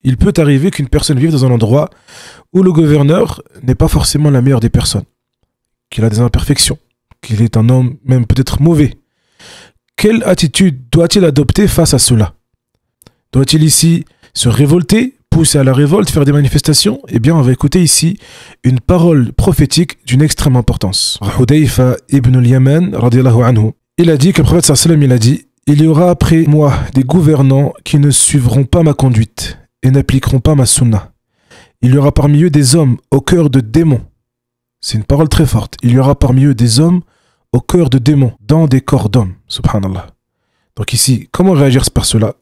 Il peut arriver qu'une personne vive dans un endroit où le gouverneur n'est pas forcément la meilleure des personnes, qu'il a des imperfections, qu'il est un homme même peut-être mauvais. Quelle attitude doit-il adopter face à cela? Doit-il ici se révolter, pousser à la révolte, faire des manifestations? Eh bien, on va écouter ici une parole prophétique d'une extrême importance. Hudayfa ibn al-Yaman, radiyallahu anhu, il a dit que le prophète sallallahu alayhi wa sallam, il a dit: il y aura après moi des gouvernants qui ne suivront pas ma conduite et n'appliqueront pas ma sunna. Il y aura parmi eux des hommes au cœur de démons. C'est une parole très forte. Il y aura parmi eux des hommes au cœur de démons, dans des corps d'hommes. Subhanallah. Donc ici, comment réagir par cela?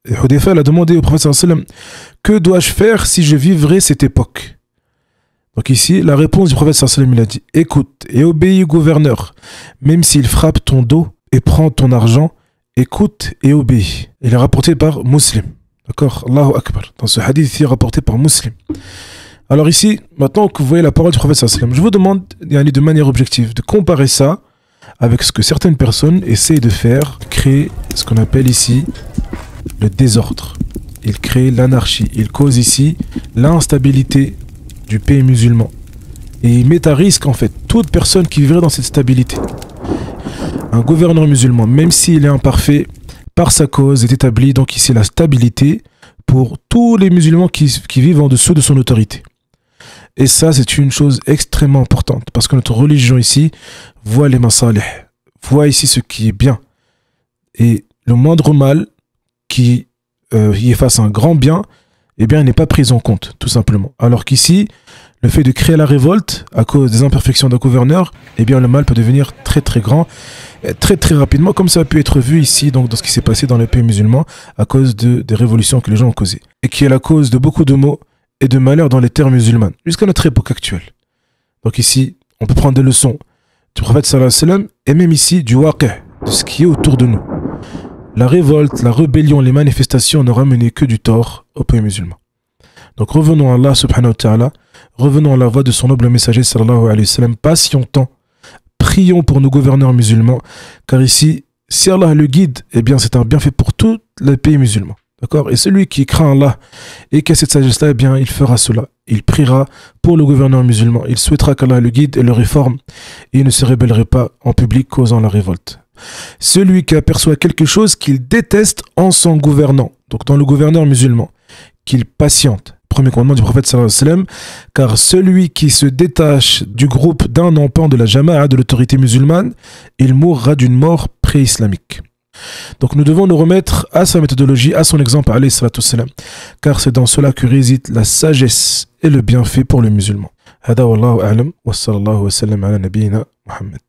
Et Hudayfa a demandé au prophète sallallahu alayhi wa sallam: que dois-je faire si je vivrais cette époque? Donc ici, la réponse du prophète sallallahu alayhi wa sallam, il a dit: écoute et obéis au gouverneur, même s'il frappe ton dos et prend ton argent, écoute et obéis. Il est rapporté par Muslim. D'accord? Allahu Akbar. Dans ce hadith ici, rapporté par Muslim. Alors ici, maintenant que vous voyez la parole du prophète sallallahu alayhi wa sallam, je vous demande de manière objective de comparer ça avec ce que certaines personnes essayent de faire, créer ce qu'on appelle ici le désordre. Ils créent l'anarchie. Ils causent ici l'instabilité du pays musulman. Et ils mettent à risque en fait toute personne qui vivrait dans cette stabilité. Un gouverneur musulman, même s'il est imparfait, par sa cause est établi donc ici la stabilité pour tous les musulmans qui vivent en dessous de son autorité. Et ça, c'est une chose extrêmement importante parce que notre religion ici voit les masalih, voit ici ce qui est bien. Et le moindre mal qui y efface un grand bien, eh bien, n'est pas pris en compte, tout simplement. Alors qu'ici, le fait de créer la révolte à cause des imperfections d'un gouverneur, eh bien, le mal peut devenir très très grand, très très rapidement, comme ça a pu être vu ici, donc dans ce qui s'est passé dans les pays musulmans, à cause des révolutions que les gens ont causées, et qui est la cause de beaucoup de maux et de malheurs dans les terres musulmanes, jusqu'à notre époque actuelle. Donc ici, on peut prendre des leçons du prophète sallallahu alayhi wa sallam, et même ici, du waqi', de ce qui est autour de nous. La révolte, la rébellion, les manifestations n'ont ramené que du tort au pays musulman. Donc revenons à Allah subhanahu wa ta'ala, revenons à la voie de son noble messager sallallahu alayhi wa sallam, patientons, prions pour nos gouverneurs musulmans, car ici, si Allah le guide, eh bien c'est un bienfait pour tous les pays musulmans. D'accord? Et celui qui craint Allah et qui a cette sagesse-là, eh bien il fera cela. Il priera pour le gouverneur musulman, il souhaitera qu'Allah le guide et le réforme, et il ne se rébellerait pas en public causant la révolte. Celui qui aperçoit quelque chose qu'il déteste en son gouvernant, donc dans le gouverneur musulman, qu'il patiente. Premier commandement du prophète sallallahu alayhi wa sallam, car celui qui se détache du groupe d'un empan de la jama'a, de l'autorité musulmane, il mourra d'une mort pré-islamique. Donc nous devons nous remettre à sa méthodologie, à son exemple, alayhi salatu wassalam, car c'est dans cela que réside la sagesse et le bienfait pour le musulman. Hada wallahu a'lam wa sallallahu wa sallam ala nabiyyina Muhammad.